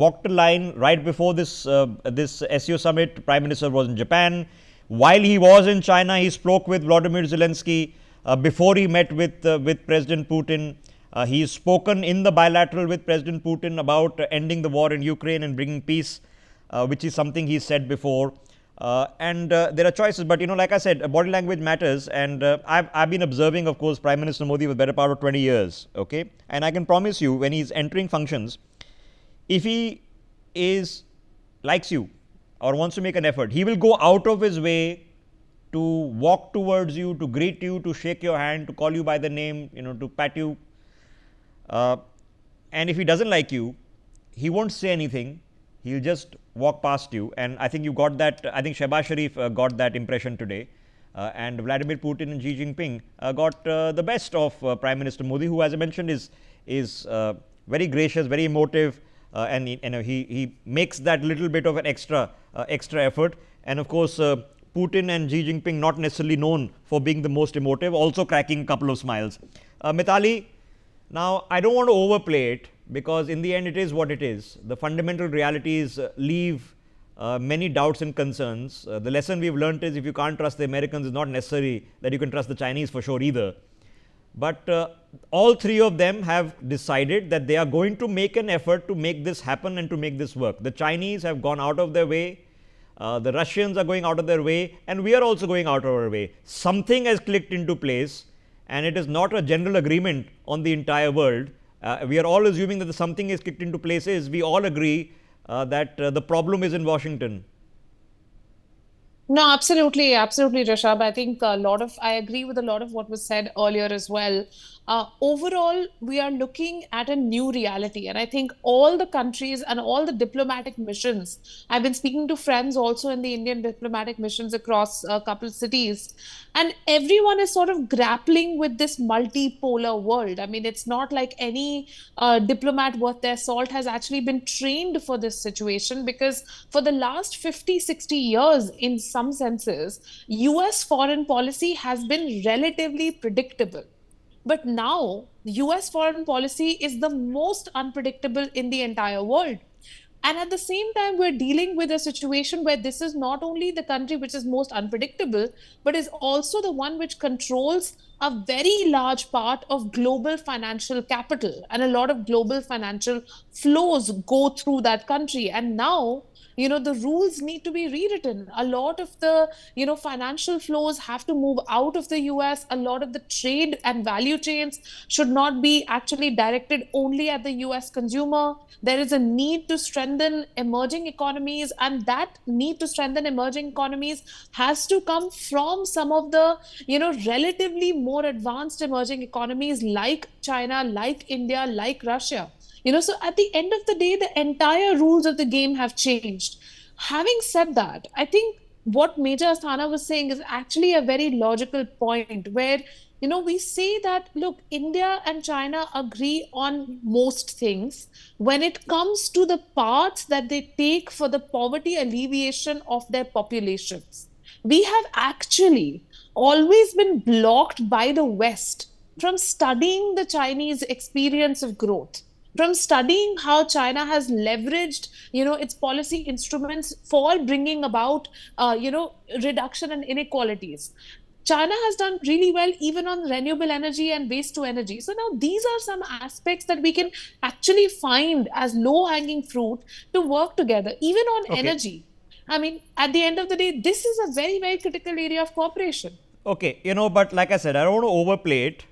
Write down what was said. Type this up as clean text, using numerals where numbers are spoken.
walked a line right before this SCO summit. Prime Minister was in Japan. While he was in China, he spoke with Vladimir Zelenskyy. Before he met with President Putin, he's spoken in the bilateral with President Putin about ending the war in Ukraine and bringing peace, which is something he said before. And there are choices, but like I said, body language matters. And I've been observing, of course, Prime Minister Modi for the better part of 20 years. Okay, and I can promise you, when he's entering functions, if he likes you or wants to make an effort, he will go out of his way to walk towards you, to greet you, to shake your hand, to call you by the name, to pat you. And if he doesn't like you, he won't say anything. He'll just walk past you. And I think you got that. I think Shehbaz Sharif got that impression today. And Vladimir Putin and Xi Jinping got the best of Prime Minister Modi, who, as I mentioned, is very gracious, very emotive, and he makes that little bit of an extra effort. And of course, Putin and Xi Jinping, not necessarily known for being the most emotive, also cracking a couple of smiles. Mithali, now I don't want to overplay it, because in the end it is what it is. The fundamental realities leave many doubts and concerns. The lesson we've learned is, if you can't trust the Americans, it's not necessary that you can trust the Chinese for sure either. But all three of them have decided that they are going to make an effort to make this happen and to make this work. The Chinese have gone out of their way. The Russians are going out of their way, and we are also going out of our way. Something has clicked into place, and it is not a general agreement on the entire world. We are all assuming that the something is kicked into place is, we all agree that the problem is in Washington. No, absolutely, absolutely, Rishabh. I think I agree with a lot of what was said earlier as well. Overall, we are looking at a new reality. And I think all the countries and all the diplomatic missions, I've been speaking to friends also in the Indian diplomatic missions across a couple of cities, and everyone is sort of grappling with this multipolar world. I mean, it's not like any diplomat worth their salt has actually been trained for this situation, because for the last 50, 60 years, in some senses, US foreign policy has been relatively predictable. But now, US foreign policy is the most unpredictable in the entire world. And at the same time, we're dealing with a situation where this is not only the country which is most unpredictable, but is also the one which controls a very large part of global financial capital. And a lot of global financial flows go through that country. And now, the rules need to be rewritten. A lot of the, financial flows have to move out of the US. A lot of the trade and value chains should not be actually directed only at the US consumer. There is a need to strengthen emerging economies, and that need to strengthen emerging economies has to come from some of the, relatively more advanced emerging economies like China, like India, like Russia. So at the end of the day, the entire rules of the game have changed. Having said that, I think what Major Asthana was saying is actually a very logical point, where, we say that, look, India and China agree on most things when it comes to the paths that they take for the poverty alleviation of their populations. We have actually always been blocked by the West from studying the Chinese experience of growth, from studying how China has leveraged, its policy instruments for bringing about, reduction in inequalities. China has done really well even on renewable energy and waste to energy. So now these are some aspects that we can actually find as low-hanging fruit to work together, even on Okay. energy. I mean, at the end of the day, this is a very, very critical area of cooperation. Okay, but like I said, I don't want to overplay it.